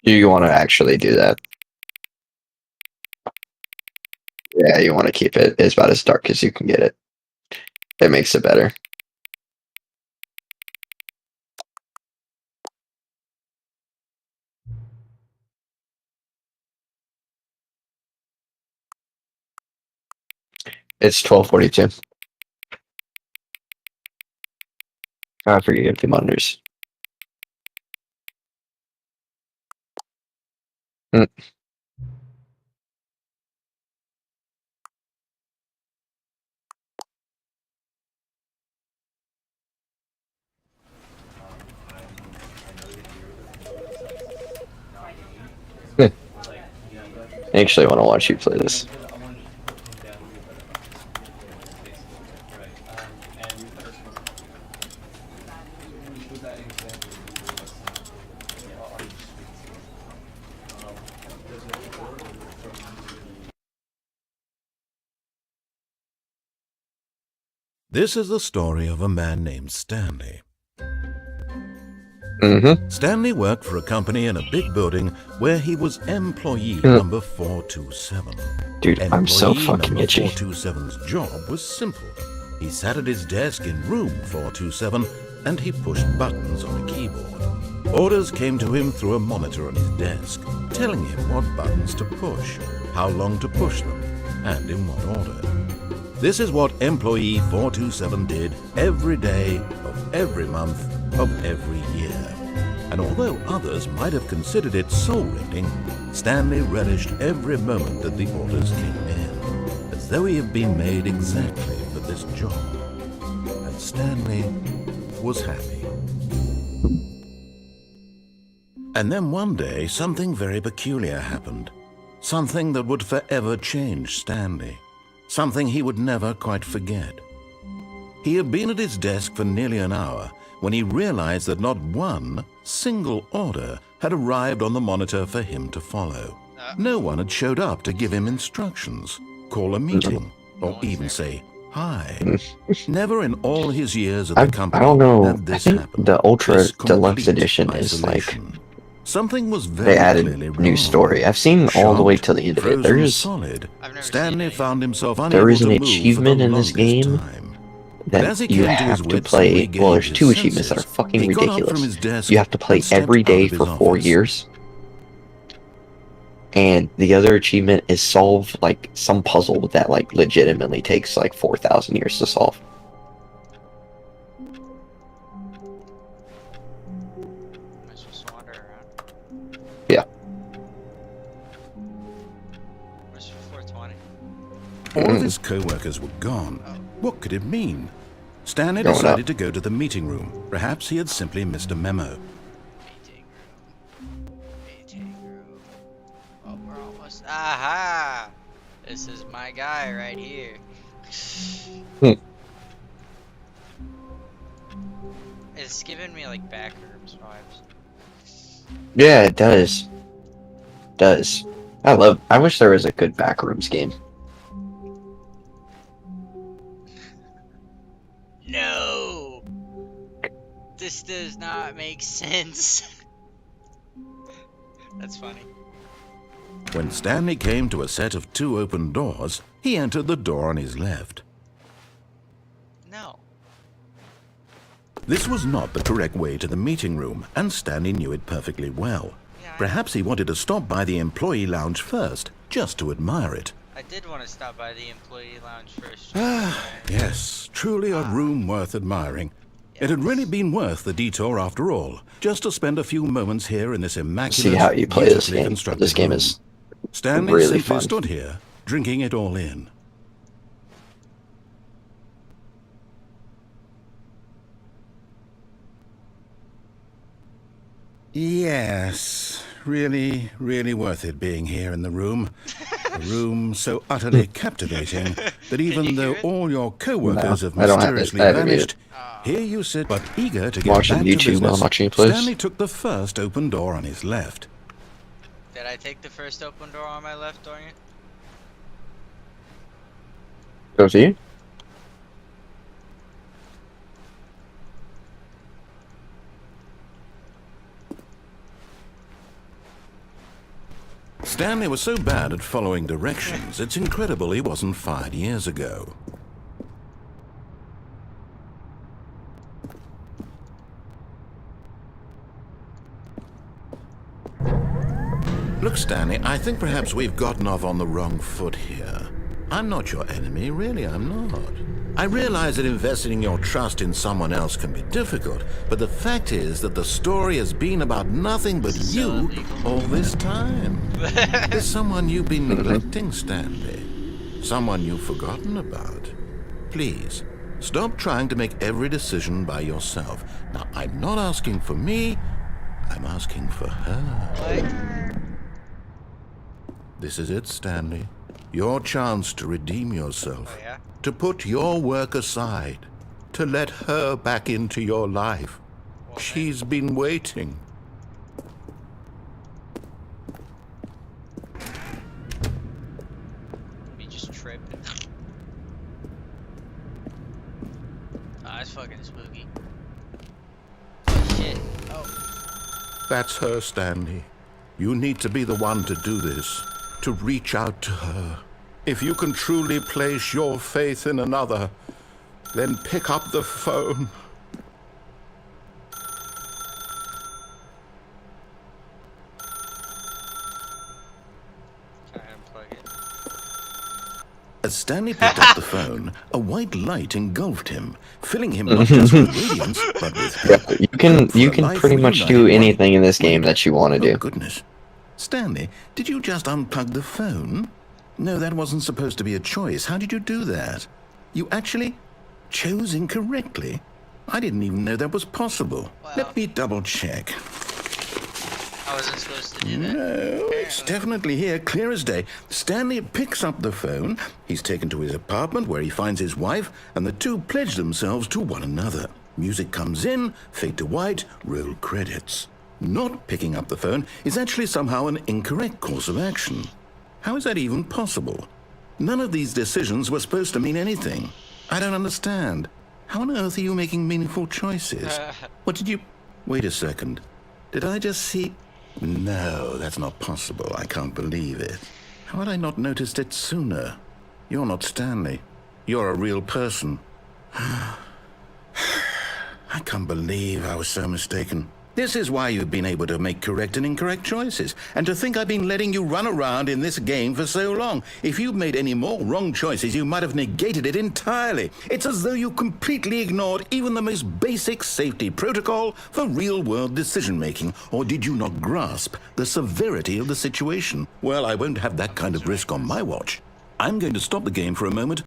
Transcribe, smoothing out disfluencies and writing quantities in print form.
You want to actually do that. Yeah, you want to keep it as about as dark as you can get it. It makes it better. It's 12:42. I forget you have 2 monitors. Mm. I actually want to watch you play this. This is the story of a man named Stanley. Stanley worked for a company in a big building where he was employee number 427. Dude, I'm so Employee fucking number itchy. 427's job was simple. He sat at his desk in room 427 and he pushed buttons on a keyboard. Orders came to him through a monitor on his desk, telling him what buttons to push, how long to push them, and in what order. This is what employee 427 did every day of every month of every year. And although others might have considered it soul-rending, Stanley relished every moment that the orders came in, as though he had been made exactly for this job. And Stanley was happy. And then one day, something very peculiar happened. Something that would forever change Stanley. Something he would never quite forget. He had been at his desk for nearly an hour when he realized that not one single order had arrived on the monitor for him to follow. No one had showed up to give him instructions, call a meeting, or even say hi. Never in all his years at the company I don't know. had this I think happened. the Ultra This Deluxe complete Edition is like isolation. Something was they very added clearly wrong. new story. I've seen all the way Shocked, till the end of it. frozen solid, I've never Stanley seen found himself There unable is to an move for the achievement in this longest game time. But as he that you came to his have to wits and play. regained Well, there's his 2 achievements that are senses, fucking he got up from ridiculous. his desk You have to play and stepped every out day of his for 4 office. years. And the other achievement is solve like some puzzle that like legitimately takes like 4,000 years to solve. Am I supposed to wander around? Yeah. Where's 420? All of his co-workers were gone. What could it mean? Stanley Going decided up. to go to the meeting room. Perhaps he had simply missed a memo. Meeting room. Meeting room. Oh, we're almost. Aha! This is my guy right here. It's giving me like backrooms vibes. Yeah, it does. I wish there was a good Backrooms game. No! This does not make sense. That's funny. When Stanley came to a set of 2 open doors, he entered the door on his left. No. This was not the correct way to the meeting room, and Stanley knew it perfectly well. Yeah, Perhaps he wanted to stop by the employee lounge first, just to admire it. I did want to stop by the employee lounge first. Yes, truly a room worth admiring. It had really been worth the detour after all, just to spend a few moments here in this immaculate, See how you play this beautifully game. constructed This game room. is Stanley really simply fun. stood here, drinking it all in. Yes, really, really worth it being here in the room. A room so utterly captivating that even though all your co-workers have I don't have it. mysteriously I haven't vanished, Oh. here you sit, but eager to get Watching back to YouTube while business. watching you play. Stanley took the first open door on his left. Did I take the first open door on my left, Dorian? Go see. Stanley was so bad at following directions, it's incredible he wasn't fired years ago. Look, Stanley, I think perhaps we've gotten off on the wrong foot here. I'm not your enemy, really, I'm not. I realize that investing your trust in someone else can be difficult, but the fact is that the story has been about nothing but you all this time. There's someone you've been neglecting, Stanley. Someone you've forgotten about. Please, stop trying to make every decision by yourself. Now, I'm not asking for me, I'm asking for her. This is it, Stanley. Your chance to redeem yourself. Oh, yeah? To put your work aside. To let her back into your life. Well, She's been waiting. You just tripping. Oh, that's fucking spooky. Shit. Oh. That's her, Stanley. You need to be the one to do this. To reach out to her. If you can truly place your faith in another, then pick up the phone. Can I unplug it? As Stanley picked up the phone, a white light engulfed him, filling him not just with radiance, but with hope. You can pretty much do anything in this game that you want to Oh, do. goodness. Stanley, did you just unplug the phone? No, that wasn't supposed to be a choice. How did you do that? You actually chose incorrectly. I didn't even know that was possible. Well, Let me double check. I wasn't supposed to do that. No, it's definitely here, clear as day. Stanley picks up the phone. He's taken to his apartment where he finds his wife, and the two pledge themselves to one another. Music comes in, fade to white, roll credits. Not picking up the phone is actually somehow an incorrect course of action. How is that even possible? None of these decisions were supposed to mean anything. I don't understand. How on earth are you making meaningful choices? What did you... Wait a second. Did I just see... No, that's not possible. I can't believe it. How had I not noticed it sooner? You're not Stanley. You're a real person. I can't believe I was so mistaken. This is why you've been able to make correct and incorrect choices. And to think I've been letting you run around in this game for so long. If you'd made any more wrong choices, you might have negated it entirely. It's as though you completely ignored even the most basic safety protocol for real-world decision-making. Or did you not grasp the severity of the situation? Well, I won't have that kind of risk on my watch. I'm going to stop the game for a moment